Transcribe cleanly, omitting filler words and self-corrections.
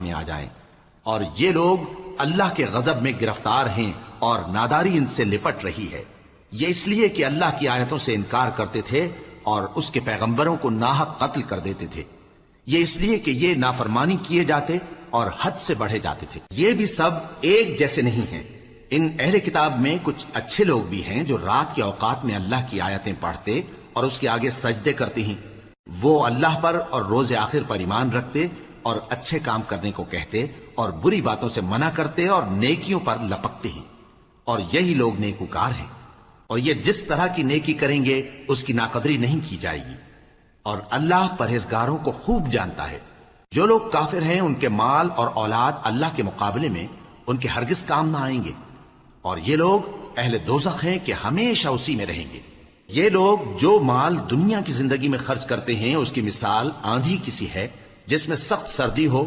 में आ जाएं। और ये लोग अल्लाह के गजब में गिरफ्तार हैं और नादारी इनसे लिपट रही है। ये इसलिए कि अल्लाह की आयतों से इनकार करते थे और उसके पैगंबरों को नाहक कत्ल कर देते थे। ये इसलिए कि ये नाफरमानी किए जाते और हद से बढ़े जाते थे। ये भी सब एक जैसे नहीं हैं। इन अहले किताब में कुछ अच्छे लोग भी हैं जो रात के औकात में अल्लाह की आयतें पढ़ते और उसके आगे सजदे करते हैं। वो अल्लाह पर और रोज आखिर पर ईमान रखते और अच्छे काम करने को कहते और बुरी बातों से मना करते और नेकियों पर लपकते हैं। और यही लोग नेकूकार हैं। और ये जिस तरह की नेकी करेंगे उसकी नाकदरी नहीं की जाएगी। और अल्लाह परहेजगारों को खूब जानता है। जो लोग काफिर हैं उनके माल और औलाद अल्लाह के मुकाबले में उनके हरगिज काम ना आएंगे। और ये लोग अहले दोज़ख हैं कि हमेशा उसी में रहेंगे। ये लोग जो माल दुनिया की जिंदगी में खर्च करते हैं उसकी मिसाल आंधी किसी है जिसमें सख्त सर्दी हो